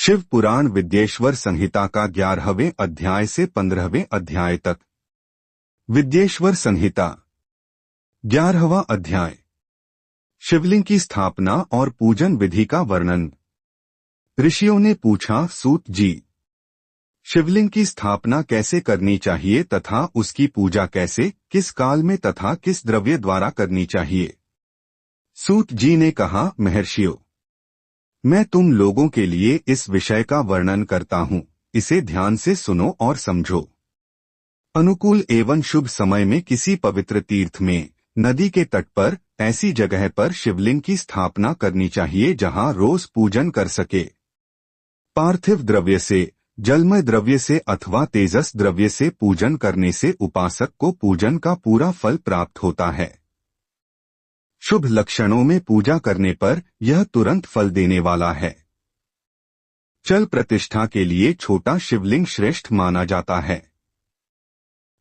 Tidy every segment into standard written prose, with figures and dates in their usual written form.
शिव पुराण विद्येश्वर संहिता का 11वें अध्याय से 15वें अध्याय तक। विद्येश्वर संहिता 11वां अध्याय। शिवलिंग की स्थापना और पूजन विधि का वर्णन। ऋषियों ने पूछा, सूत जी, शिवलिंग की स्थापना कैसे करनी चाहिए तथा उसकी पूजा कैसे, किस काल में तथा किस द्रव्य द्वारा करनी चाहिए। सूत जी ने कहा, महर्षियों, मैं तुम लोगों के लिए इस विषय का वर्णन करता हूँ, इसे ध्यान से सुनो और समझो। अनुकूल एवं शुभ समय में किसी पवित्र तीर्थ में, नदी के तट पर, ऐसी जगह पर शिवलिंग की स्थापना करनी चाहिए जहाँ रोज पूजन कर सके। पार्थिव द्रव्य से, जलमय द्रव्य से अथवा तेजस द्रव्य से पूजन करने से उपासक को पूजन का पूरा फल प्राप्त होता है। शुभ लक्षणों में पूजा करने पर यह तुरंत फल देने वाला है। चल प्रतिष्ठा के लिए छोटा शिवलिंग श्रेष्ठ माना जाता है।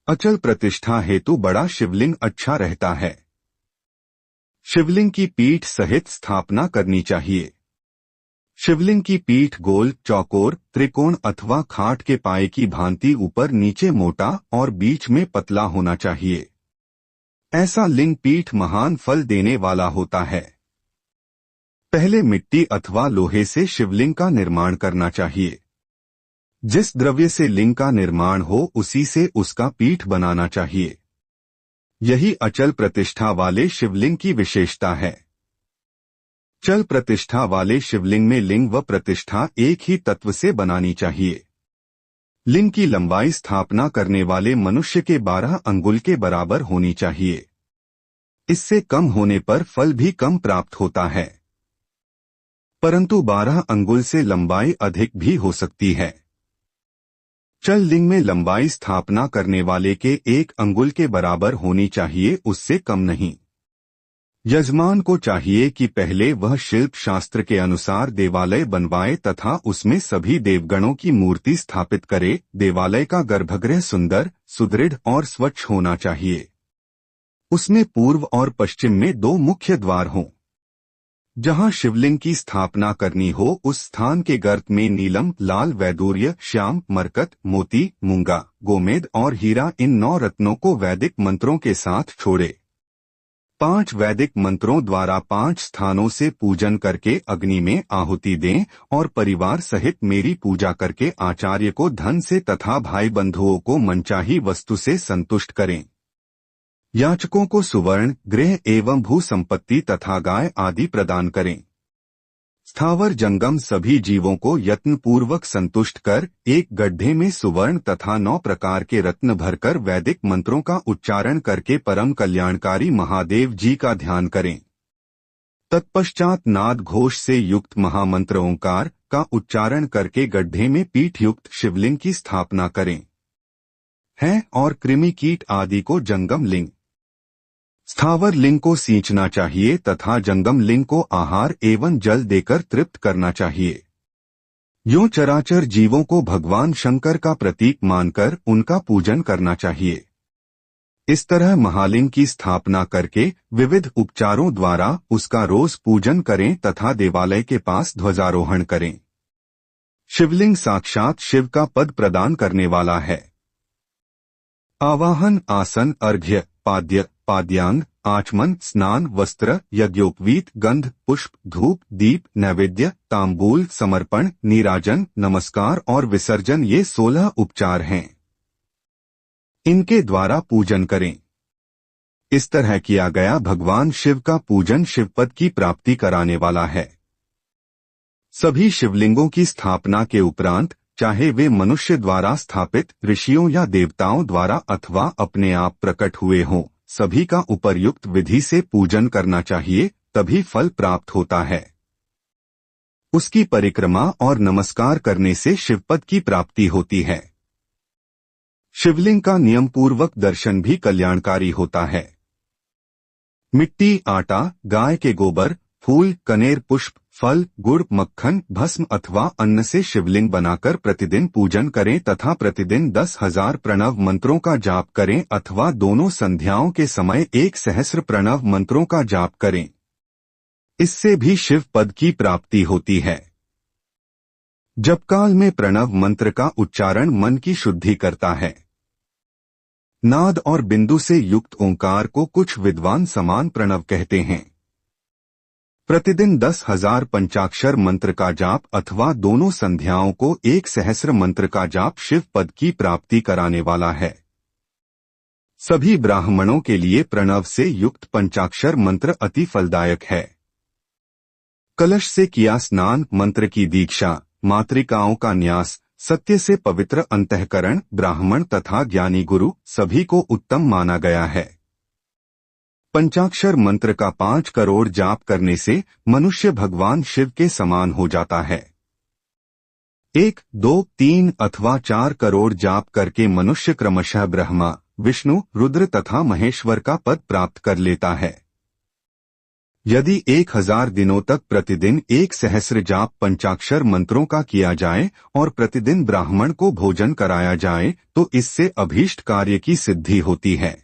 अचल प्रतिष्ठा हेतु बड़ा शिवलिंग अच्छा रहता है। शिवलिंग की पीठ सहित स्थापना करनी चाहिए। शिवलिंग की पीठ गोल, चौकोर, त्रिकोण अथवा खाट के पाए की भांति ऊपर नीचे मोटा और बीच में पतला होना चाहिए। ऐसा लिंग पीठ महान फल देने वाला होता है। पहले मिट्टी अथवा लोहे से शिवलिंग का निर्माण करना चाहिए। जिस द्रव्य से लिंग का निर्माण हो उसी से उसका पीठ बनाना चाहिए। यही अचल प्रतिष्ठा वाले शिवलिंग की विशेषता है। चल प्रतिष्ठा वाले शिवलिंग में लिंग व प्रतिष्ठा एक ही तत्व से बनानी चाहिए। लिंग की लंबाई स्थापना करने वाले मनुष्य के 12 अंगुल के बराबर होनी चाहिए। इससे कम होने पर फल भी कम प्राप्त होता है, परंतु 12 अंगुल से लंबाई अधिक भी हो सकती है। चल लिंग में लंबाई स्थापना करने वाले के 1 अंगुल के बराबर होनी चाहिए, उससे कम नहीं। यजमान को चाहिए कि पहले वह शिल्प शास्त्र के अनुसार देवालय बनवाए तथा उसमें सभी देवगणों की मूर्ति स्थापित करे। देवालय का गर्भगृह सुंदर, सुदृढ़ और स्वच्छ होना चाहिए। उसमें पूर्व और पश्चिम में 2 मुख्य द्वार हों। जहां शिवलिंग की स्थापना करनी हो उस स्थान के गर्त में नीलम, लाल, वैदूर्य, श्याम, मरकत, मोती, मूंगा, गोमेद और हीरा इन 9 रत्नों को वैदिक मंत्रों के साथ छोड़े। 5 वैदिक मंत्रों द्वारा 5 स्थानों से पूजन करके अग्नि में आहुति दें और परिवार सहित मेरी पूजा करके आचार्य को धन से तथा भाई बंधुओं को मनचाही वस्तु से संतुष्ट करें। याचकों को सुवर्ण, गृह एवं भू संपत्ति तथा गाय आदि प्रदान करें। स्थावर जंगम सभी जीवों को यत्नपूर्वक संतुष्ट कर एक गड्ढे में सुवर्ण तथा 9 प्रकार के रत्न भरकर वैदिक मंत्रों का उच्चारण करके परम कल्याणकारी महादेव जी का ध्यान करें। तत्पश्चात नाद घोष से युक्त महामंत्र ओंकार का उच्चारण करके गड्ढे में पीठ युक्त शिवलिंग की स्थापना करें है और कृमि कीट आदि को जंगम लिंग, स्थावर लिंग को सींचना चाहिए तथा जंगम लिंग को आहार एवं जल देकर तृप्त करना चाहिए। यूं चराचर जीवों को भगवान शंकर का प्रतीक मानकर उनका पूजन करना चाहिए। इस तरह महालिंग की स्थापना करके विविध उपचारों द्वारा उसका रोज पूजन करें तथा देवालय के पास ध्वजारोहण करें। शिवलिंग साक्षात शिव का पद प्रदान करने वाला है। आवाहन, आसन, अर्घ्य, पाद्य, पाद्यांग, आचमन, स्नान, वस्त्र, यज्ञोपवीत, गंध, पुष्प, धूप, दीप, नैवेद्य, तांबूल, समर्पण, नीराजन, नमस्कार और विसर्जन ये 16 उपचार हैं। इनके द्वारा पूजन करें। इस तरह किया गया भगवान शिव का पूजन शिवपद की प्राप्ति कराने वाला है। सभी शिवलिंगों की स्थापना के उपरांत, चाहे वे मनुष्य द्वारा स्थापित, ऋषियों या देवताओं द्वारा अथवा अपने आप प्रकट हुए हों, सभी का उपर्युक्त विधि से पूजन करना चाहिए, तभी फल प्राप्त होता है। उसकी परिक्रमा और नमस्कार करने से शिवपद की प्राप्ति होती है। शिवलिंग का नियमपूर्वक दर्शन भी कल्याणकारी होता है। मिट्टी, आटा, गाय के गोबर, फूल, कनेर पुष्प, फल, गुड़, मक्खन, भस्म अथवा अन्न से शिवलिंग बनाकर प्रतिदिन पूजन करें तथा प्रतिदिन 10,000 प्रणव मंत्रों का जाप करें अथवा दोनों संध्याओं के समय 1 सहस्र प्रणव मंत्रों का जाप करें। इससे भी शिव पद की प्राप्ति होती है। जपकाल में प्रणव मंत्र का उच्चारण मन की शुद्धि करता है। नाद और बिंदु से युक्त ओंकार को कुछ विद्वान समान प्रणव कहते हैं। प्रतिदिन 10,000 पंचाक्षर मंत्र का जाप अथवा दोनों संध्याओं को एक सहस्र मंत्र का जाप शिव पद की प्राप्ति कराने वाला है। सभी ब्राह्मणों के लिए प्रणव से युक्त पंचाक्षर मंत्र अति फलदायक है। कलश से किया स्नान, मंत्र की दीक्षा, मातृकाओं का न्यास, सत्य से पवित्र अंतःकरण, ब्राह्मण तथा ज्ञानी गुरु सभी को उत्तम माना गया है। पंचाक्षर मंत्र का 5 करोड़ जाप करने से मनुष्य भगवान शिव के समान हो जाता है। 1, 2, 3 अथवा 4 करोड़ जाप करके मनुष्य क्रमशः ब्रह्मा, विष्णु, रुद्र तथा महेश्वर का पद प्राप्त कर लेता है। यदि 1000 दिनों तक प्रतिदिन 1 सहस्र जाप पंचाक्षर मंत्रों का किया जाए और प्रतिदिन ब्राह्मण को भोजन कराया जाए तो इससे अभीष्ट कार्य की सिद्धि होती है।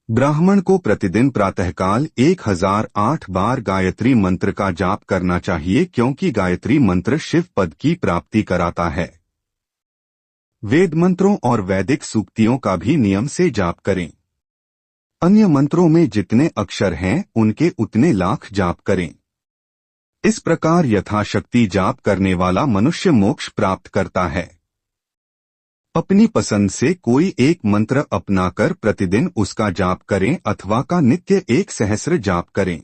ब्राह्मण को प्रतिदिन प्रातःकाल 1008 बार गायत्री मंत्र का जाप करना चाहिए, क्योंकि गायत्री मंत्र शिव पद की प्राप्ति कराता है। वेद मंत्रों और वैदिक सूक्तियों का भी नियम से जाप करें। अन्य मंत्रों में जितने अक्षर हैं उनके उतने लाख जाप करें। इस प्रकार यथाशक्ति जाप करने वाला मनुष्य मोक्ष प्राप्त करता है। अपनी पसंद से कोई एक मंत्र अपनाकर प्रतिदिन उसका जाप करें अथवा का नित्य 1 सहस्र जाप करें।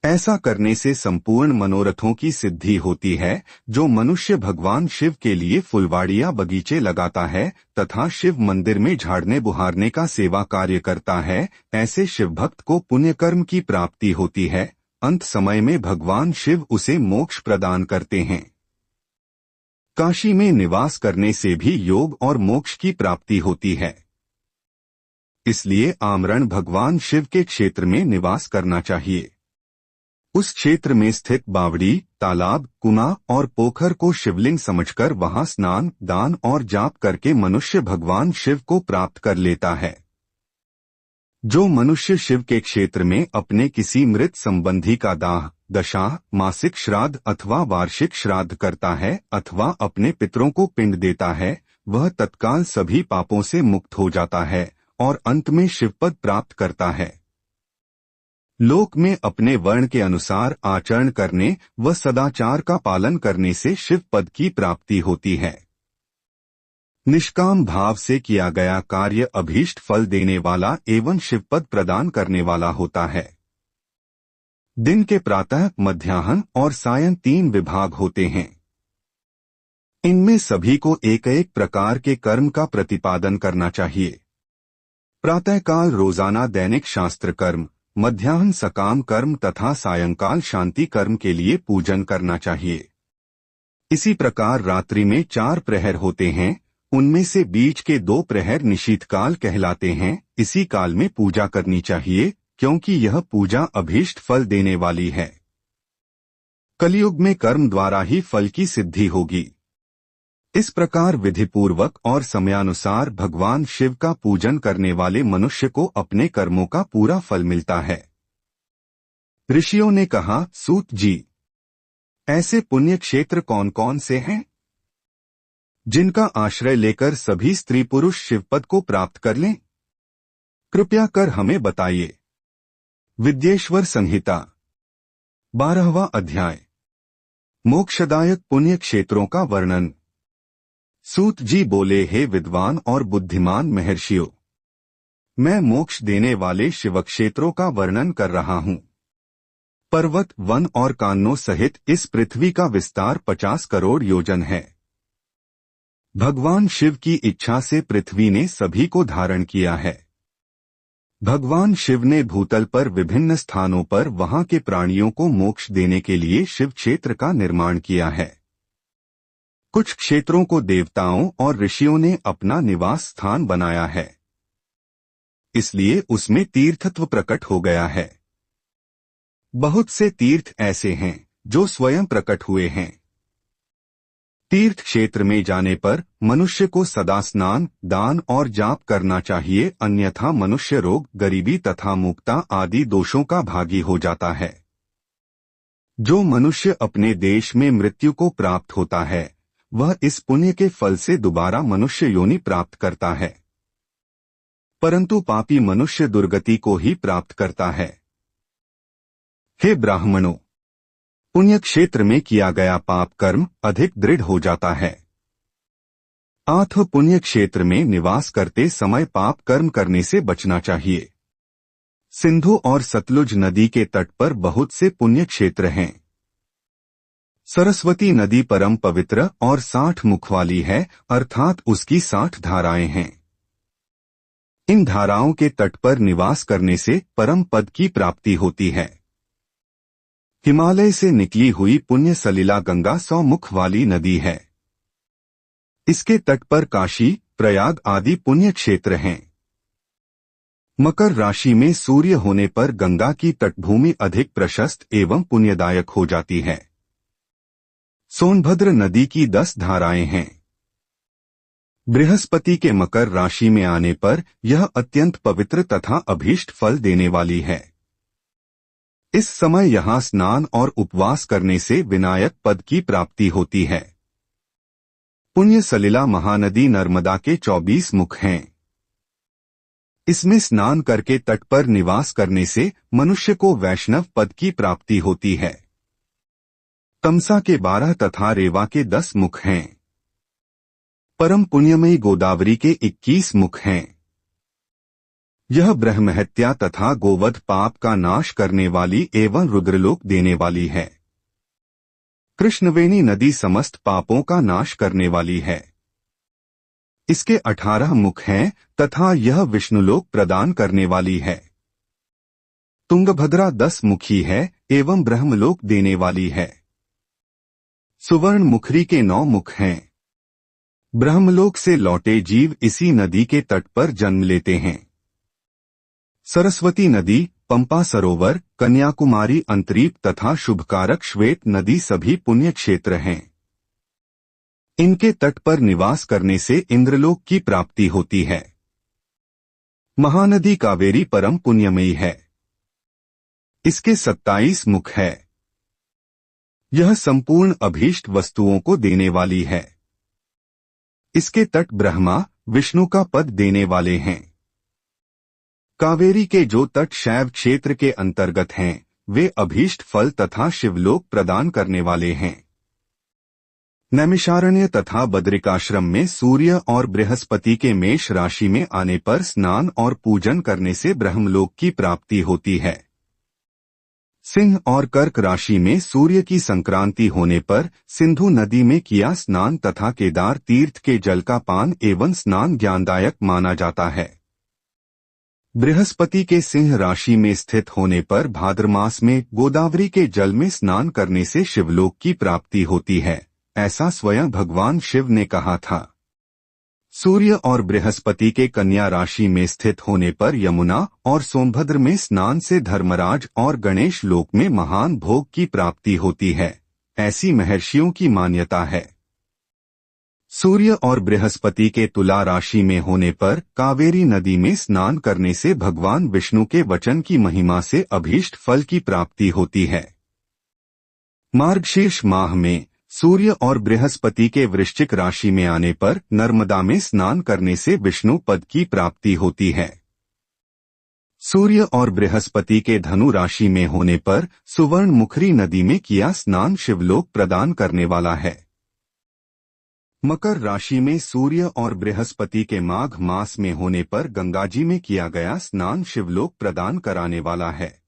ऐसा करने से संपूर्ण मनोरथों की सिद्धि होती है। जो मनुष्य भगवान शिव के लिए फुलवाड़ियां बगीचे लगाता है तथा शिव मंदिर में झाड़ने बुहारने का सेवा कार्य करता है, ऐसे शिव भक्त को पुण्यकर्म की प्राप्ति होती है। अंत समय में भगवान शिव उसे मोक्ष प्रदान करते हैं। काशी में निवास करने से भी योग और मोक्ष की प्राप्ति होती है। इसलिए आमरण भगवान शिव के क्षेत्र में निवास करना चाहिए। उस क्षेत्र में स्थित बावड़ी, तालाब, कुआं और पोखर को शिवलिंग समझकर वहां स्नान, दान और जाप करके मनुष्य भगवान शिव को प्राप्त कर लेता है। जो मनुष्य शिव के क्षेत्र में अपने किसी मृत संबंधी का दाह, दशा, मासिक श्राद्ध अथवा वार्षिक श्राद्ध करता है अथवा अपने पितरों को पिंड देता है, वह तत्काल सभी पापों से मुक्त हो जाता है और अंत में शिवपद प्राप्त करता है। लोक में अपने वर्ण के अनुसार आचरण करने व सदाचार का पालन करने से शिव पद की प्राप्ति होती है। निष्काम भाव से किया गया कार्य अभीष्ट फल देने वाला एवं शिवपद प्रदान करने वाला होता है। दिन के प्रातः, मध्याह्न और सायं 3 विभाग होते हैं। इनमें सभी को एक एक प्रकार के कर्म का प्रतिपादन करना चाहिए। प्रातःकाल रोजाना दैनिक शास्त्र कर्म, मध्याह्न सकाम कर्म तथा सायंकाल शांति कर्म के लिए पूजन करना चाहिए। इसी प्रकार रात्रि में 4 प्रहर होते हैं, उनमें से बीच के 2 प्रहर निशीथकाल कहलाते हैं। इसी काल में पूजा करनी चाहिए, क्योंकि यह पूजा अभीष्ट फल देने वाली है। कलयुग में कर्म द्वारा ही फल की सिद्धि होगी। इस प्रकार विधिपूर्वक और समयानुसार भगवान शिव का पूजन करने वाले मनुष्य को अपने कर्मों का पूरा फल मिलता है। ऋषियों ने कहा, सूत जी, ऐसे पुण्य क्षेत्र कौन कौन से हैं जिनका आश्रय लेकर सभी स्त्री पुरुष शिवपद को प्राप्त कर लें? कृपया कर हमें बताइए। विद्येश्वर संहिता 12वां अध्याय। मोक्षदायक पुण्य क्षेत्रों का वर्णन। सूत जी बोले, हे विद्वान और बुद्धिमान महर्षियों, मैं मोक्ष देने वाले शिवक्षेत्रों का वर्णन कर रहा हूँ। पर्वत, वन और कानों सहित इस पृथ्वी का विस्तार 50 करोड़ योजन है। भगवान शिव की इच्छा से पृथ्वी ने सभी को धारण किया है। भगवान शिव ने भूतल पर विभिन्न स्थानों पर वहां के प्राणियों को मोक्ष देने के लिए शिव क्षेत्र का निर्माण किया है। कुछ क्षेत्रों को देवताओं और ऋषियों ने अपना निवास स्थान बनाया है, इसलिए उसमें तीर्थत्व प्रकट हो गया है। बहुत से तीर्थ ऐसे हैं जो स्वयं प्रकट हुए हैं। तीर्थ क्षेत्र में जाने पर मनुष्य को सदा स्नान, दान और जाप करना चाहिए, अन्यथा मनुष्य रोग, गरीबी तथा मुक्ता आदि दोषों का भागी हो जाता है। जो मनुष्य अपने देश में मृत्यु को प्राप्त होता है वह इस पुण्य के फल से दोबारा मनुष्य योनि प्राप्त करता है, परंतु पापी मनुष्य दुर्गति को ही प्राप्त करता है। हे ब्राह्मणों, पुण्य क्षेत्र में किया गया पाप कर्म अधिक दृढ़ हो जाता है। अतः पुण्य क्षेत्र में निवास करते समय पाप कर्म करने से बचना चाहिए। सिंधु और सतलुज नदी के तट पर बहुत से पुण्य क्षेत्र हैं। सरस्वती नदी परम पवित्र और 60 मुख वाली है, अर्थात उसकी 60 धाराएं हैं। इन धाराओं के तट पर निवास करने से परम पद की प्राप्ति होती है। हिमालय से निकली हुई पुण्य सलिला गंगा 100 मुख वाली नदी है। इसके तट पर काशी, प्रयाग आदि पुण्य क्षेत्र हैं। मकर राशि में सूर्य होने पर गंगा की तटभूमि अधिक प्रशस्त एवं पुण्यदायक हो जाती है। सोनभद्र नदी की 10 धाराएं हैं। बृहस्पति के मकर राशि में आने पर यह अत्यंत पवित्र तथा अभीष्ट फल देने वाली है। इस समय यहाँ स्नान और उपवास करने से विनायक पद की प्राप्ति होती है। पुण्य सलिला महानदी नर्मदा के 24 मुख हैं। इसमें स्नान करके तट पर निवास करने से मनुष्य को वैष्णव पद की प्राप्ति होती है। तमसा के 12 तथा रेवा के 10 मुख हैं। परम पुण्यमयी गोदावरी के 21 मुख हैं। यह ब्रह्महत्या तथा गोवध पाप का नाश करने वाली एवं रुद्रलोक देने वाली है। कृष्णवेणी नदी समस्त पापों का नाश करने वाली है। इसके 18 मुख हैं तथा यह विष्णुलोक प्रदान करने वाली है। तुंगभद्रा 10 मुखी है एवं ब्रह्मलोक देने वाली है। सुवर्ण मुखरी के 9 मुख हैं। ब्रह्मलोक से लौटे जीव इसी नदी के तट पर जन्म लेते हैं। सरस्वती नदी, पंपा सरोवर, कन्याकुमारी अंतरीप तथा शुभकारक श्वेत नदी सभी पुण्य क्षेत्र हैं। इनके तट पर निवास करने से इंद्रलोक की प्राप्ति होती है। महानदी कावेरी परम पुण्यमयी है। इसके 27 मुख है। यह संपूर्ण अभीष्ट वस्तुओं को देने वाली है। इसके तट ब्रह्मा, विष्णु का पद देने वाले हैं। कावेरी के जो तट शैव क्षेत्र के अंतर्गत हैं वे अभीष्ट फल तथा शिवलोक प्रदान करने वाले हैं। नैमिषारण्य तथा बद्रिकाश्रम में सूर्य और बृहस्पति के मेष राशि में आने पर स्नान और पूजन करने से ब्रह्मलोक की प्राप्ति होती है। सिंह और कर्क राशि में सूर्य की संक्रांति होने पर सिंधु नदी में किया स्नान तथा केदार तीर्थ के जल का पान एवं स्नान ज्ञानदायक माना जाता है। बृहस्पति के सिंह राशि में स्थित होने पर भाद्र मास में गोदावरी के जल में स्नान करने से शिवलोक की प्राप्ति होती है, ऐसा स्वयं भगवान शिव ने कहा था। सूर्य और बृहस्पति के कन्या राशि में स्थित होने पर यमुना और सोनभद्र में स्नान से धर्मराज और गणेश लोक में महान भोग की प्राप्ति होती है, ऐसी महर्षियों की मान्यता है। सूर्य और बृहस्पति के तुला राशि में होने पर कावेरी नदी में स्नान करने से भगवान विष्णु के वचन की महिमा से अभीष्ट फल की प्राप्ति होती है। मार्गशीर्ष माह में सूर्य और बृहस्पति के वृश्चिक राशि में आने पर नर्मदा में स्नान करने से विष्णु पद की प्राप्ति होती है। सूर्य और बृहस्पति के धनु राशि में होने पर सुवर्ण मुखरी नदी में किया स्नान शिवलोक प्रदान करने वाला है। मकर राशि में सूर्य और बृहस्पति के माघ मास में होने पर गंगाजी में किया गया स्नान शिवलोक प्रदान कराने वाला है।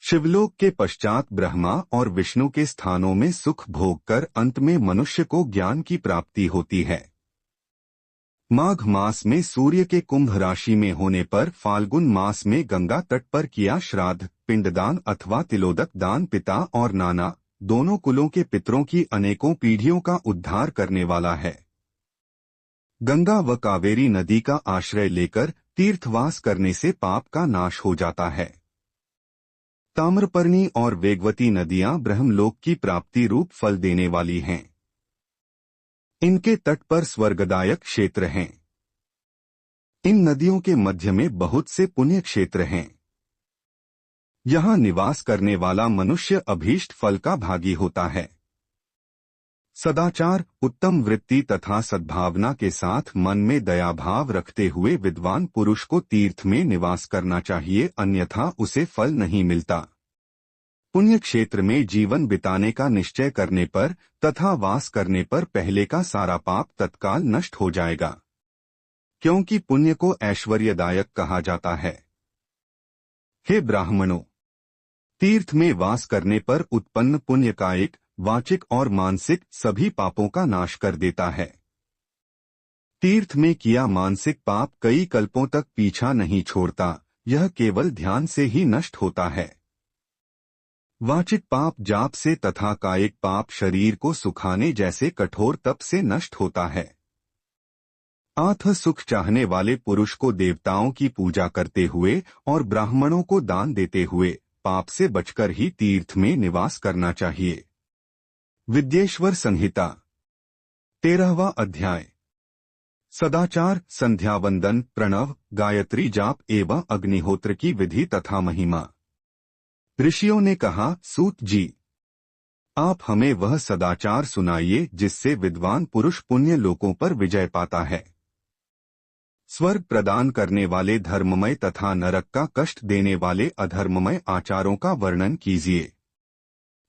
शिवलोक के पश्चात ब्रह्मा और विष्णु के स्थानों में सुख भोग कर अंत में मनुष्य को ज्ञान की प्राप्ति होती है। माघ मास में सूर्य के कुंभ राशि में होने पर फाल्गुन मास में गंगा तट पर किया श्राद्ध, पिंडदान अथवा तिलोदक दान पिता और नाना दोनों कुलों के पितरों की अनेकों पीढ़ियों का उद्धार करने वाला है। गंगा व कावेरी नदी का आश्रय लेकर तीर्थवास करने से पाप का नाश हो जाता है। ताम्रपर्णी और वेगवती नदियां ब्रह्मलोक की प्राप्ति रूप फल देने वाली हैं। इनके तट पर स्वर्गदायक क्षेत्र हैं। इन नदियों के मध्य में बहुत से पुण्य क्षेत्र हैं। यहाँ निवास करने वाला मनुष्य अभीष्ट फल का भागी होता है। सदाचार, उत्तम वृत्ति तथा सद्भावना के साथ मन में दया भाव रखते हुए विद्वान पुरुष को तीर्थ में निवास करना चाहिए, अन्यथा उसे फल नहीं मिलता। पुण्य क्षेत्र में जीवन बिताने का निश्चय करने पर तथा वास करने पर पहले का सारा पाप तत्काल नष्ट हो जाएगा, क्योंकि पुण्य को ऐश्वर्यदायक कहा जाता है। हे ब्राह्मणों, तीर्थ में वास करने पर उत्पन्न पुण्य कायिक, वाचिक और मानसिक सभी पापों का नाश कर देता है। तीर्थ में किया मानसिक पाप कई कल्पों तक पीछा नहीं छोड़ता, यह केवल ध्यान से ही नष्ट होता है। वाचिक पाप जाप से तथा कायिक पाप शरीर को सुखाने जैसे कठोर तप से नष्ट होता है। आत्म सुख चाहने वाले पुरुष को देवताओं की पूजा करते हुए और ब्राह्मणों को दान देते हुए पाप से बचकर ही तीर्थ में निवास करना चाहिए। विद्येश्वर संहिता 13वां अध्याय। सदाचार, संध्यावंदन, प्रणव, गायत्री जाप एवं अग्निहोत्र की विधि तथा महिमा। ऋषियों ने कहा, सूत जी, आप हमें वह सदाचार सुनाइए जिससे विद्वान पुरुष पुण्य लोकों पर विजय पाता है। स्वर्ग प्रदान करने वाले धर्ममय तथा नरक का कष्ट देने वाले अधर्ममय आचारों का वर्णन कीजिए।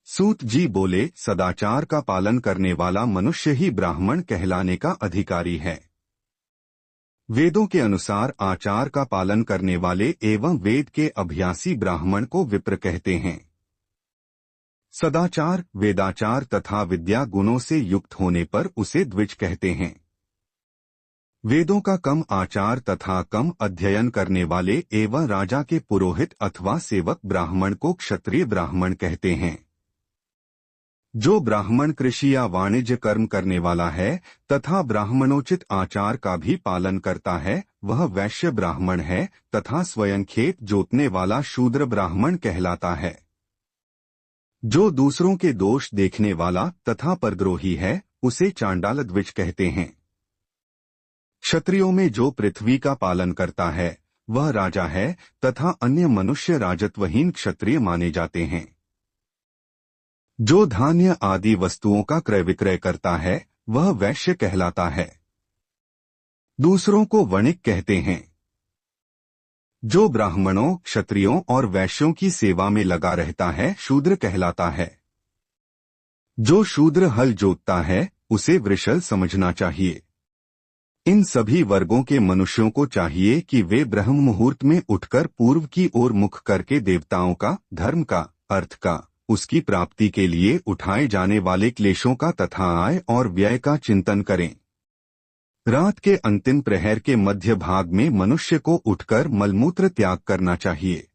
सूत जी बोले, सदाचार का पालन करने वाला मनुष्य ही ब्राह्मण कहलाने का अधिकारी है। वेदों के अनुसार आचार का पालन करने वाले एवं वेद के अभ्यासी ब्राह्मण को विप्र कहते हैं। सदाचार, वेदाचार तथा विद्या गुणों से युक्त होने पर उसे द्विज कहते हैं। वेदों का कम आचार तथा कम अध्ययन करने वाले एवं राजा के पुरोहित अथवा सेवक ब्राह्मण को क्षत्रिय ब्राह्मण कहते हैं। जो ब्राह्मण कृषि या वाणिज्य कर्म करने वाला है तथा ब्राह्मणोचित आचार का भी पालन करता है, वह वैश्य ब्राह्मण है तथा स्वयं खेत जोतने वाला शूद्र ब्राह्मण कहलाता है। जो दूसरों के दोष देखने वाला तथा परद्रोही है, उसे चांडाल द्विज कहते हैं। क्षत्रियों में जो पृथ्वी का पालन करता है वह राजा है तथा अन्य मनुष्य राजत्वहीन क्षत्रिय माने जाते हैं। जो धान्य आदि वस्तुओं का क्रय विक्रय करता है वह वैश्य कहलाता है। दूसरों को वणिक कहते हैं। जो ब्राह्मणों, क्षत्रियों और वैश्यों की सेवा में लगा रहता है शूद्र कहलाता है। जो शूद्र हल जोतता है उसे वृषल समझना चाहिए। इन सभी वर्गों के मनुष्यों को चाहिए कि वे ब्रह्म मुहूर्त में उठकर पूर्व की ओर मुख करके देवताओं का, धर्म का, अर्थ का, उसकी प्राप्ति के लिए उठाए जाने वाले क्लेशों का तथा आय और व्यय का चिंतन करें। रात के अंतिम प्रहर के मध्य भाग में मनुष्य को उठकर मलमूत्र त्याग करना चाहिए।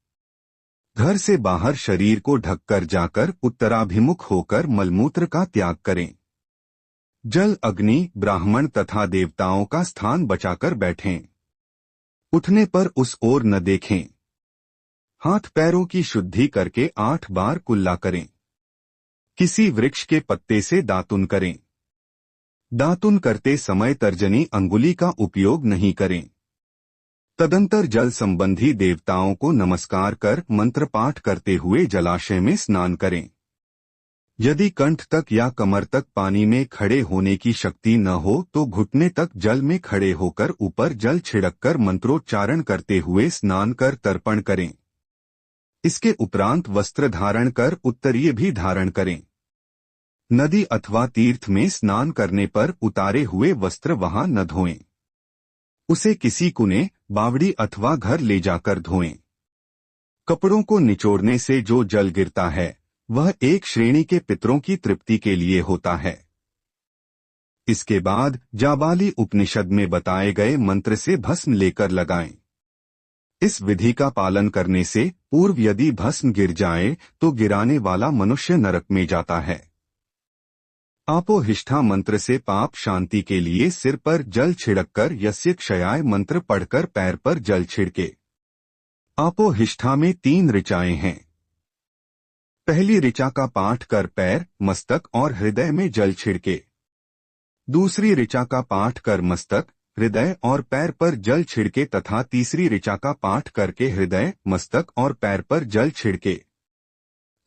घर से बाहर शरीर को ढककर जाकर उत्तराभिमुख होकर मलमूत्र का त्याग करें। जल, अग्नि, ब्राह्मण तथा देवताओं का स्थान बचाकर बैठें। उठने पर उस ओर न देखें। हाथ पैरों की शुद्धि करके 8 बार कुल्ला करें। किसी वृक्ष के पत्ते से दातुन करें। दातुन करते समय तर्जनी अंगुली का उपयोग नहीं करें। तदंतर जल संबंधी देवताओं को नमस्कार कर मंत्र पाठ करते हुए जलाशय में स्नान करें। यदि कंठ तक या कमर तक पानी में खड़े होने की शक्ति न हो तो घुटने तक जल में खड़े होकर ऊपर जल छिड़ककर मंत्रोच्चारण करते हुए स्नान कर तर्पण करें। इसके उपरांत वस्त्र धारण कर उत्तरीय भी धारण करें। नदी अथवा तीर्थ में स्नान करने पर उतारे हुए वस्त्र वहां न धोएं। उसे किसी कुने, बावड़ी अथवा घर ले जाकर धोएं। कपड़ों को निचोड़ने से जो जल गिरता है वह एक श्रेणी के पितरों की तृप्ति के लिए होता है। इसके बाद जाबाली उपनिषद में बताए गए मंत्र से भस्म लेकर लगाएं। इस विधि का पालन करने से पूर्व यदि भस्म गिर जाए तो गिराने वाला मनुष्य नरक में जाता है। आपोहिष्ठा मंत्र से पाप शांति के लिए सिर पर जल छिड़ककर यस्य क्षयाय मंत्र पढ़कर पैर पर जल छिड़के। आपोहिष्ठा में 3 ऋचाएं हैं। पहली ऋचा का पाठ कर पैर, मस्तक और हृदय में जल छिड़के। दूसरी ऋचा का पाठ कर मस्तक, हृदय और पैर पर जल छिड़के तथा तीसरी ऋचा का पाठ करके हृदय, मस्तक और पैर पर जल छिड़के।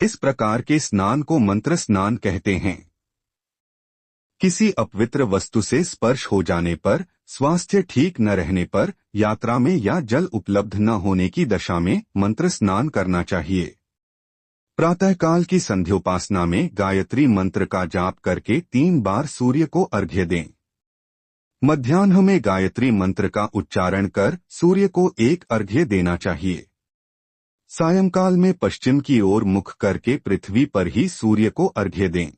इस प्रकार के स्नान को मंत्र स्नान कहते हैं। किसी अपवित्र वस्तु से स्पर्श हो जाने पर, स्वास्थ्य ठीक न रहने पर, यात्रा में या जल उपलब्ध न होने की दशा में मंत्र स्नान करना चाहिए। प्रातःकाल की संध्योपासना में गायत्री मंत्र का जाप करके 3 बार सूर्य को अर्घ्य दें। मध्याह्न में गायत्री मंत्र का उच्चारण कर सूर्य को 1 अर्घ्य देना चाहिए। सायंकाल में पश्चिम की ओर मुख करके पृथ्वी पर ही सूर्य को अर्घ्य दें।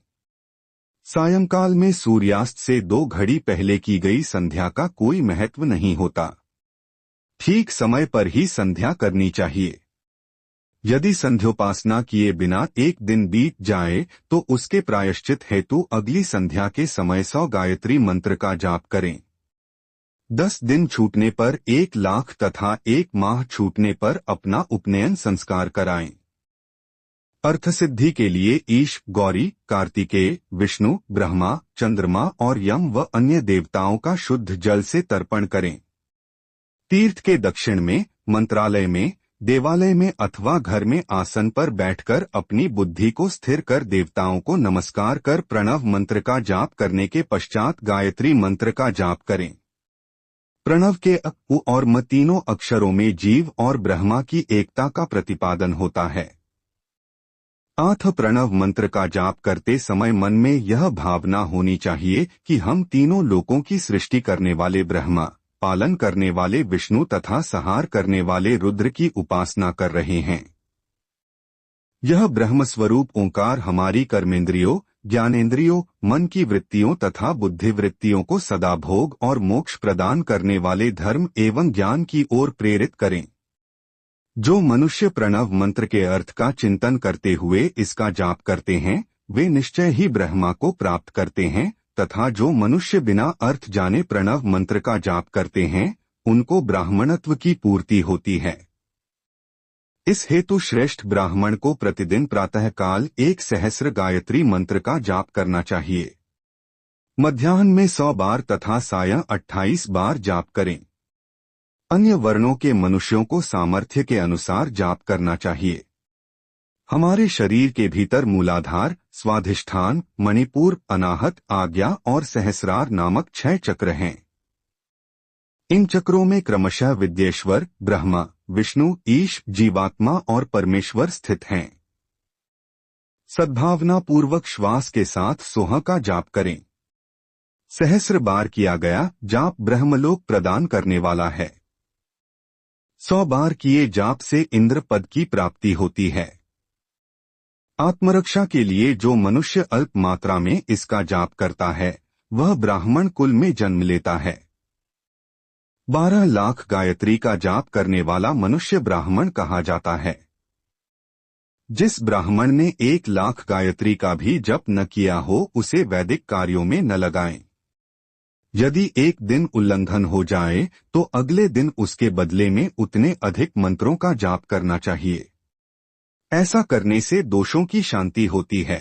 सायंकाल में सूर्यास्त से 2 घड़ी पहले की गई संध्या का कोई महत्व नहीं होता। ठीक समय पर ही संध्या करनी चाहिए। यदि संध्योपासना किए बिना 1 दिन बीत जाए तो उसके प्रायश्चित हेतु अगली संध्या के समय 100 गायत्री मंत्र का जाप करें। 10 दिन छूटने पर 1 लाख तथा 1 माह छूटने पर अपना उपनयन संस्कार कराएं। अर्थसिद्धि के लिए ईश, गौरी, कार्तिकेय, विष्णु, ब्रह्मा, चंद्रमा और यम व अन्य देवताओं का शुद्ध जल से तर्पण करें। तीर्थ के दक्षिण में, मंत्रालय में, देवालय में अथवा घर में आसन पर बैठकर अपनी बुद्धि को स्थिर कर देवताओं को नमस्कार कर प्रणव मंत्र का जाप करने के पश्चात गायत्री मंत्र का जाप करें। प्रणव के अ, उ और म तीनों अक्षरों में जीव और ब्रह्मा की एकता का प्रतिपादन होता है। आठ प्रणव मंत्र का जाप करते समय मन में यह भावना होनी चाहिए कि हम तीनों लोकों की सृष्टि करने वाले ब्रह्मा, पालन करने वाले विष्णु तथा संहार करने वाले रुद्र की उपासना कर रहे हैं। यह ब्रह्मस्वरूप ओंकार हमारी कर्मेंद्रियों, ज्ञानेंद्रियों, मन की वृत्तियों तथा बुद्धि वृत्तियों को सदा भोग और मोक्ष प्रदान करने वाले धर्म एवं ज्ञान की ओर प्रेरित करें। जो मनुष्य प्रणव मंत्र के अर्थ का चिंतन करते हुए इसका जाप करते हैं, वे निश्चय ही ब्रह्मा को प्राप्त करते हैं, तथा जो मनुष्य बिना अर्थ जाने प्रणव मंत्र का जाप करते हैं, उनको ब्राह्मणत्व की पूर्ति होती है। इस हेतु श्रेष्ठ ब्राह्मण को प्रतिदिन प्रातःकाल 1 सहस्र गायत्री मंत्र का जाप करना चाहिए। मध्याह्न में 100 बार तथा सायं 28 बार जाप करें। अन्य वर्णों के मनुष्यों को सामर्थ्य के अनुसार जाप करना चाहिए। हमारे शरीर के भीतर मूलाधार, स्वाधिष्ठान, मणिपुर, अनाहत, आज्ञा और सहस्रार नामक 6 चक्र हैं। इन चक्रों में क्रमशः विद्येश्वर, ब्रह्मा, विष्णु, ईश, जीवात्मा और परमेश्वर स्थित हैं। सद्भावना पूर्वक श्वास के साथ सोह का जाप करें। सहस्र बार किया गया जाप ब्रह्मलोक प्रदान करने वाला है। 100 बार किए जाप से इंद्र पद की प्राप्ति होती है। आत्मरक्षा के लिए जो मनुष्य अल्प मात्रा में इसका जाप करता है, वह ब्राह्मण कुल में जन्म लेता है। 12 लाख गायत्री का जाप करने वाला मनुष्य ब्राह्मण कहा जाता है। जिस ब्राह्मण ने 1 लाख गायत्री का भी जप न किया हो, उसे वैदिक कार्यों में न लगाएं। यदि एक दिन उल्लंघन हो जाए तो अगले दिन उसके बदले में उतने अधिक मंत्रों का जाप करना चाहिए। ऐसा करने से दोषों की शांति होती है।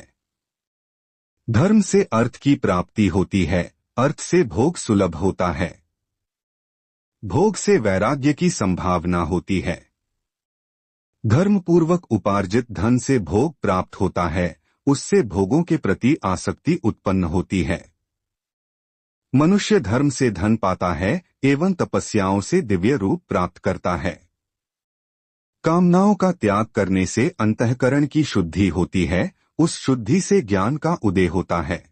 धर्म से अर्थ की प्राप्ति होती है, अर्थ से भोग सुलभ होता है, भोग से वैराग्य की संभावना होती है। धर्म पूर्वक उपार्जित धन से भोग प्राप्त होता है, उससे भोगों के प्रति आसक्ति उत्पन्न होती है। मनुष्य धर्म से धन पाता है एवं तपस्याओं से दिव्य रूप प्राप्त करता है। कामनाओं का त्याग करने से अंतःकरण की शुद्धि होती है, उस शुद्धि से ज्ञान का उदय होता है।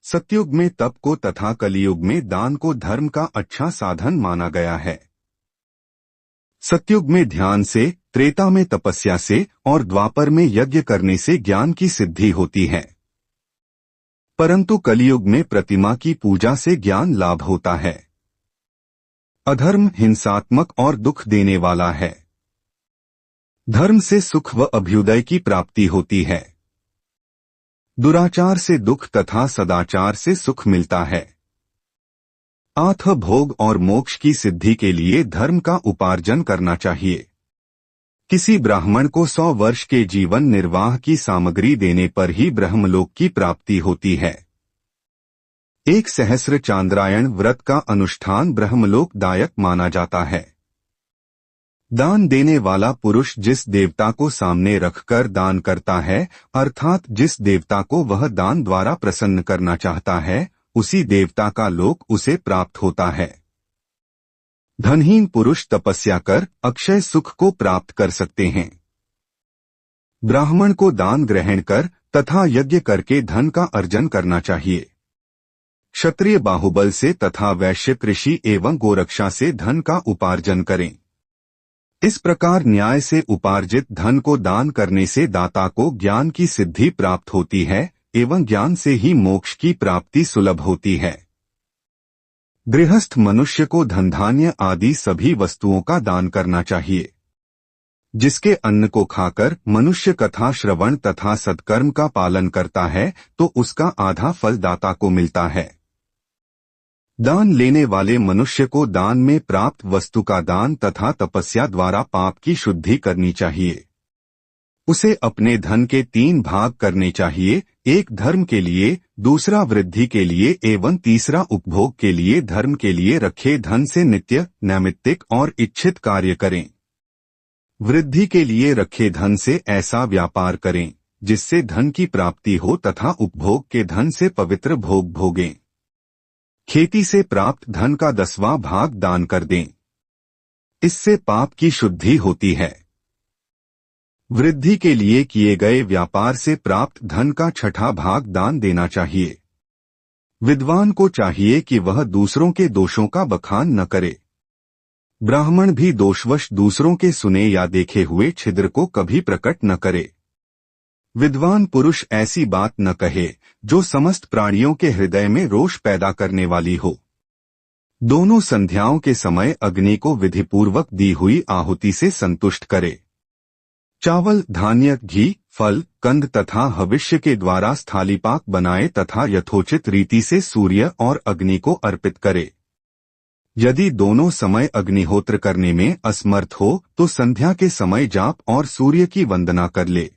सतयुग में तप को तथा कलियुग में दान को धर्म का अच्छा साधन माना गया है। सतयुग में ध्यान से, त्रेता में तपस्या से और द्वापर में यज्ञ करने से ज्ञान की सिद्धि होती है। परंतु कलियुग में प्रतिमा की पूजा से ज्ञान लाभ होता है। अधर्म हिंसात्मक और दुख देने वाला है। धर्म से सुख व अभ्युदय की प्राप्ति होती है। दुराचार से दुख तथा सदाचार से सुख मिलता है। आठ भोग और मोक्ष की सिद्धि के लिए धर्म का उपार्जन करना चाहिए। किसी ब्राह्मण को 100 वर्ष के जीवन निर्वाह की सामग्री देने पर ही ब्रह्मलोक की प्राप्ति होती है। एक सहस्र चांद्रायण व्रत का अनुष्ठान ब्रह्मलोकदायक माना जाता है। दान देने वाला पुरुष जिस देवता को सामने रखकर दान करता है, अर्थात जिस देवता को वह दान द्वारा प्रसन्न करना चाहता है, उसी देवता का लोक उसे प्राप्त होता है। धनहीन पुरुष तपस्या कर अक्षय सुख को प्राप्त कर सकते हैं। ब्राह्मण को दान ग्रहण कर तथा यज्ञ करके धन का अर्जन करना चाहिए। क्षत्रिय बाहुबल से तथा वैश्य कृषि एवं गोरक्षा से धन का उपार्जन करें। इस प्रकार न्याय से उपार्जित धन को दान करने से दाता को ज्ञान की सिद्धि प्राप्त होती है एवं ज्ञान से ही मोक्ष की प्राप्ति सुलभ होती है। गृहस्थ मनुष्य को धनधान्य आदि सभी वस्तुओं का दान करना चाहिए। जिसके अन्न को खाकर मनुष्य कथा श्रवण तथा सत्कर्म का पालन करता है तो उसका आधा फल दाता को मिलता है। दान लेने वाले मनुष्य को दान में प्राप्त वस्तु का दान तथा तपस्या द्वारा पाप की शुद्धि करनी चाहिए। उसे अपने धन के 3 भाग करने चाहिए, एक धर्म के लिए, दूसरा वृद्धि के लिए एवं तीसरा उपभोग के लिए। धर्म के लिए रखे धन से नित्य, नैमित्तिक और इच्छित कार्य करें। वृद्धि के लिए रखे धन से ऐसा व्यापार करें जिससे धन की प्राप्ति हो तथा उपभोग के धन से पवित्र भोग भोगें। खेती से प्राप्त धन का 10वां भाग दान कर दें, इससे पाप की शुद्धि होती है। वृद्धि के लिए किए गए व्यापार से प्राप्त धन का 6ठा भाग दान देना चाहिए। विद्वान को चाहिए कि वह दूसरों के दोषों का बखान न करे। ब्राह्मण भी दोषवश दूसरों के सुने या देखे हुए छिद्र को कभी प्रकट न करे। विद्वान पुरुष ऐसी बात न कहे जो समस्त प्राणियों के हृदय में रोष पैदा करने वाली हो। दोनों संध्याओं के समय अग्नि को विधिपूर्वक दी हुई आहुति से संतुष्ट करे। चावल, धान्य, घी, फल, कंद तथा हविष्य के द्वारा स्थालीपाक बनाए तथा यथोचित रीति से सूर्य और अग्नि को अर्पित करे। यदि दोनों समय अग्निहोत्र करने में असमर्थ हो तो संध्या के समय जाप और सूर्य की वंदना कर ले।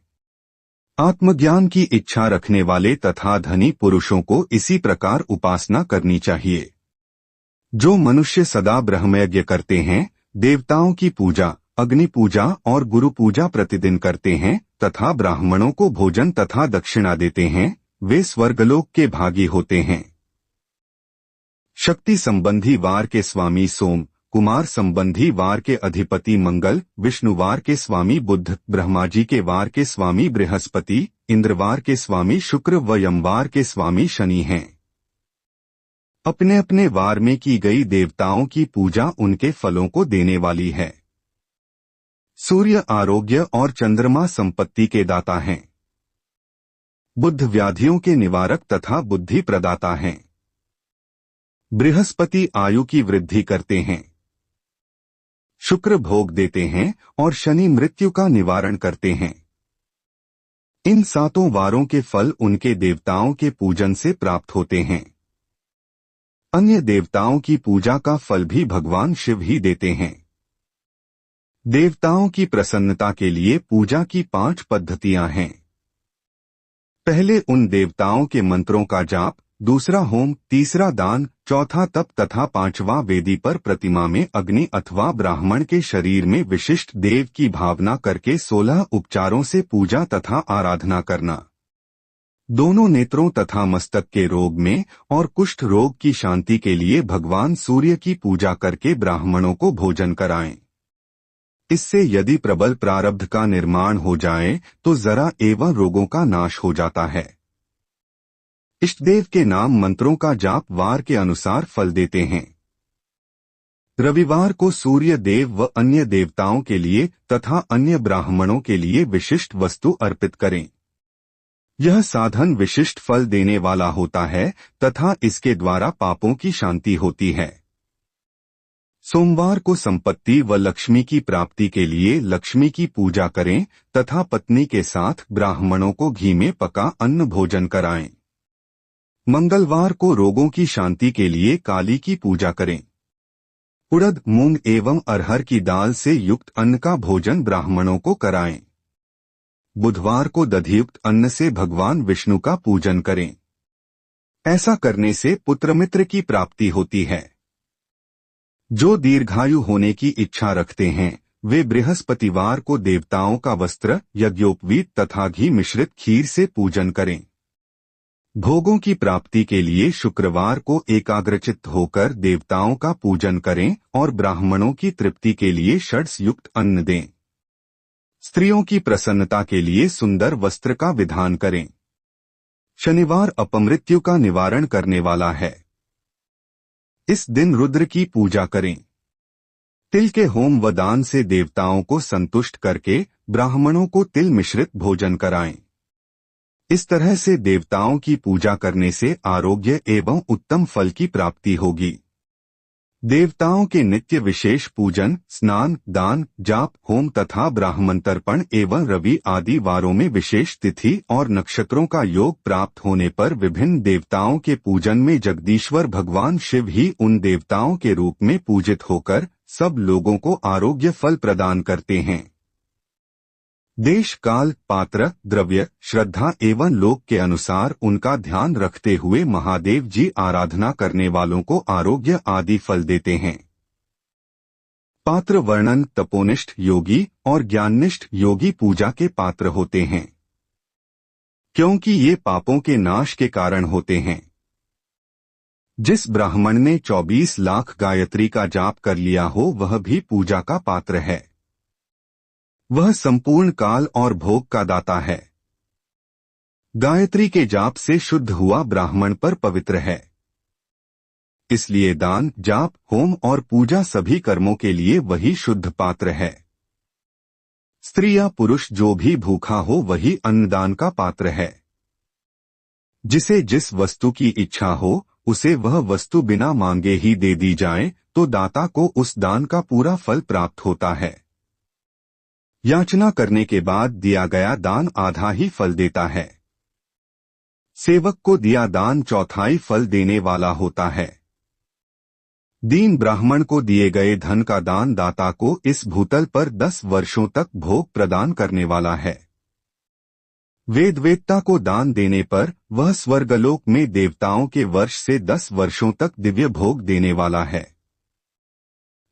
आत्मज्ञान की इच्छा रखने वाले तथा धनी पुरुषों को इसी प्रकार उपासना करनी चाहिए। जो मनुष्य सदा ब्रह्मयज्ञ करते हैं, देवताओं की पूजा, अग्नि पूजा और गुरु पूजा प्रतिदिन करते हैं तथा ब्राह्मणों को भोजन तथा दक्षिणा देते हैं, वे स्वर्गलोक के भागी होते हैं। शक्ति संबंधी वार के स्वामी सोम, कुमार संबंधी वार के अधिपति मंगल, विष्णुवार के स्वामी बुध, ब्रह्माजी के वार के स्वामी बृहस्पति, इंद्रवार के स्वामी शुक्र व यमवार के स्वामी शनि हैं। अपने अपने वार में की गई देवताओं की पूजा उनके फलों को देने वाली है। सूर्य आरोग्य और चंद्रमा संपत्ति के दाता हैं। बुध व्याधियों के निवारक तथा बुद्धि प्रदाता हैं। बृहस्पति आयु की वृद्धि करते हैं। शुक्र भोग देते हैं और शनि मृत्यु का निवारण करते हैं। इन 7 वारों के फल उनके देवताओं के पूजन से प्राप्त होते हैं। अन्य देवताओं की पूजा का फल भी भगवान शिव ही देते हैं। देवताओं की प्रसन्नता के लिए पूजा की 5 पद्धतियां हैं। पहले उन देवताओं के मंत्रों का जाप, दूसरा होम, तीसरा दान, चौथा तप तथा 5वां वेदी पर प्रतिमा में अग्नि अथवा ब्राह्मण के शरीर में विशिष्ट देव की भावना करके 16 उपचारों से पूजा तथा आराधना करना। दोनों नेत्रों तथा मस्तक के रोग में और कुष्ठ रोग की शांति के लिए भगवान सूर्य की पूजा करके ब्राह्मणों को भोजन कराएं। इससे यदि प्रबल प्रारब्ध का निर्माण हो जाए तो जरा एवं रोगों का नाश हो जाता है। इष्टदेव के नाम मंत्रों का जाप वार के अनुसार फल देते हैं। रविवार को सूर्य देव व अन्य देवताओं के लिए तथा अन्य ब्राह्मणों के लिए विशिष्ट वस्तु अर्पित करें। यह साधन विशिष्ट फल देने वाला होता है तथा इसके द्वारा पापों की शांति होती है। सोमवार को संपत्ति व लक्ष्मी की प्राप्ति के लिए लक्ष्मी की पूजा करें तथा पत्नी के साथ ब्राह्मणों को घी में पका अन्न भोजन कराएं। मंगलवार को रोगों की शांति के लिए काली की पूजा करें। उड़द, मूंग एवं अरहर की दाल से युक्त अन्न का भोजन ब्राह्मणों को कराएं। बुधवार को दधियुक्त अन्न से भगवान विष्णु का पूजन करें। ऐसा करने से पुत्रमित्र की प्राप्ति होती है। जो दीर्घायु होने की इच्छा रखते हैं वे बृहस्पतिवार को देवताओं का वस्त्र, यज्ञोपवीत तथा घी मिश्रित खीर से पूजन करें। भोगों की प्राप्ति के लिए शुक्रवार को एकाग्रचित्त होकर देवताओं का पूजन करें और ब्राह्मणों की तृप्ति के लिए षड्स युक्त अन्न दें। स्त्रियों की प्रसन्नता के लिए सुंदर वस्त्र का विधान करें। शनिवार अपमृत्यु का निवारण करने वाला है। इस दिन रुद्र की पूजा करें। तिल के होम व दान से देवताओं को संतुष्ट करके ब्राह्मणों को तिल मिश्रित भोजन कराएं। इस तरह से देवताओं की पूजा करने से आरोग्य एवं उत्तम फल की प्राप्ति होगी। देवताओं के नित्य विशेष पूजन, स्नान, दान, जाप, होम तथा ब्राह्मण तर्पण एवं रवि आदि वारों में विशेष तिथि और नक्षत्रों का योग प्राप्त होने पर विभिन्न देवताओं के पूजन में जगदीश्वर भगवान शिव ही उन देवताओं के रूप में पूजित होकर सब लोगों को आरोग्य फल प्रदान करते हैं। देश, काल, पात्र, द्रव्य, श्रद्धा एवं लोक के अनुसार उनका ध्यान रखते हुए महादेव जी आराधना करने वालों को आरोग्य आदि फल देते हैं। पात्र वर्णन तपोनिष्ठ योगी और ज्ञाननिष्ठ योगी पूजा के पात्र होते हैं, क्योंकि ये पापों के नाश के कारण होते हैं। जिस ब्राह्मण ने 24 लाख गायत्री का जाप कर लिया हो वह भी पूजा का पात्र है। वह संपूर्ण काल और भोग का दाता है। गायत्री के जाप से शुद्ध हुआ ब्राह्मण पर पवित्र है। इसलिए दान, जाप, होम और पूजा सभी कर्मों के लिए वही शुद्ध पात्र है। स्त्री या पुरुष जो भी भूखा हो वही अन्नदान का पात्र है। जिसे जिस वस्तु की इच्छा हो उसे वह वस्तु बिना मांगे ही दे दी जाए तो दाता को उस दान का पूरा फल प्राप्त होता है। याचना करने के बाद दिया गया दान आधा ही फल देता है। सेवक को दिया दान चौथाई फल देने वाला होता है। दीन ब्राह्मण को दिए गए धन का दान दाता को इस भूतल पर 10 वर्षों तक भोग प्रदान करने वाला है। वेदवेत्ता को दान देने पर वह स्वर्गलोक में देवताओं के वर्ष से 10 वर्षों तक दिव्य भोग देने वाला है।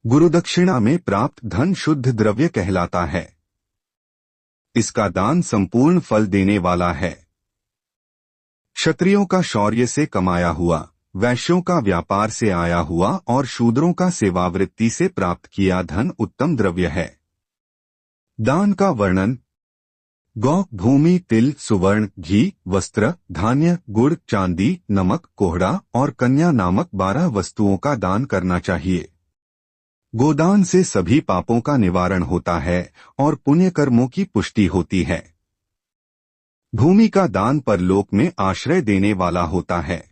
गुरुदक्षिणा में प्राप्त धन शुद्ध द्रव्य कहलाता है। इसका दान संपूर्ण फल देने वाला है। क्षत्रियों का शौर्य से कमाया हुआ, वैश्यों का व्यापार से आया हुआ और शूद्रों का सेवावृत्ति से प्राप्त किया धन उत्तम द्रव्य है। दान का वर्णन: गौ, भूमि, तिल, सुवर्ण, घी, वस्त्र, धान्य, गुड़, चांदी, नमक, कोहड़ा और कन्या नामक 12 वस्तुओं का दान करना चाहिए। गोदान से सभी पापों का निवारण होता है और पुण्य कर्मों की पुष्टि होती है। भूमि का दान परलोक में आश्रय देने वाला होता है।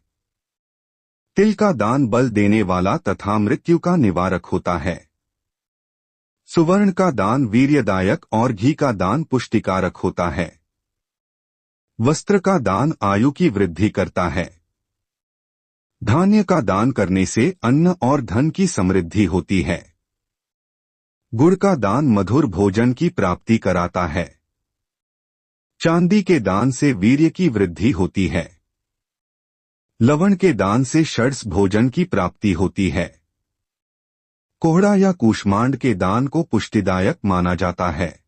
तिल का दान बल देने वाला तथा मृत्यु का निवारक होता है। सुवर्ण का दान वीर्यदायक और घी का दान पुष्टिकारक होता है। वस्त्र का दान आयु की वृद्धि करता है। धान्य का दान करने से अन्न और धन की समृद्धि होती है। गुड़ का दान मधुर भोजन की प्राप्ति कराता है। चांदी के दान से वीर्य की वृद्धि होती है। लवण के दान से षड्स भोजन की प्राप्ति होती है। कोहड़ा या कूष्मांड के दान को पुष्टिदायक माना जाता है।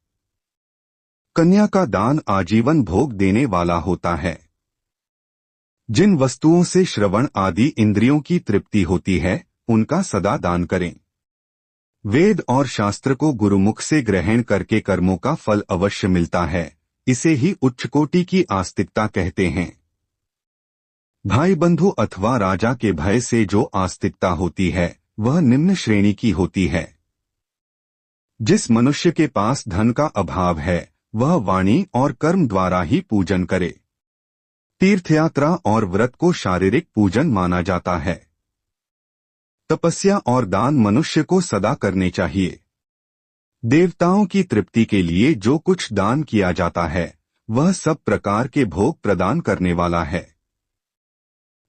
कन्या का दान आजीवन भोग देने वाला होता है। जिन वस्तुओं से श्रवण आदि इंद्रियों की तृप्ति होती है उनका सदा दान करें। वेद और शास्त्र को गुरुमुख से ग्रहण करके कर्मों का फल अवश्य मिलता है। इसे ही उच्च कोटि की आस्तिकता कहते हैं। भाई बंधु अथवा राजा के भय से जो आस्तिकता होती है वह निम्न श्रेणी की होती है। जिस मनुष्य के पास धन का अभाव है वह वाणी और कर्म द्वारा ही पूजन करे। तीर्थयात्रा और व्रत को शारीरिक पूजन माना जाता है। तपस्या और दान मनुष्य को सदा करने चाहिए। देवताओं की तृप्ति के लिए जो कुछ दान किया जाता है वह सब प्रकार के भोग प्रदान करने वाला है।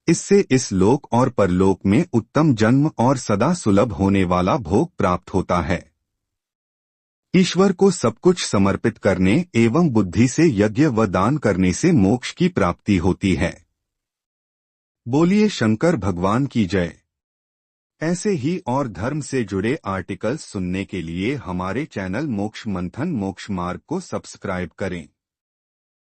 इससे इस लोक और परलोक में उत्तम जन्म और सदा सुलभ होने वाला भोग प्राप्त होता है। ईश्वर को सब कुछ समर्पित करने एवं बुद्धि से यज्ञ व दान करने से मोक्ष की प्राप्ति होती है। बोलिए शंकर भगवान की जय। ऐसे ही और धर्म से जुड़े आर्टिकल्स सुनने के लिए हमारे चैनल मोक्ष मंथन मोक्ष मार्ग को सब्सक्राइब करें।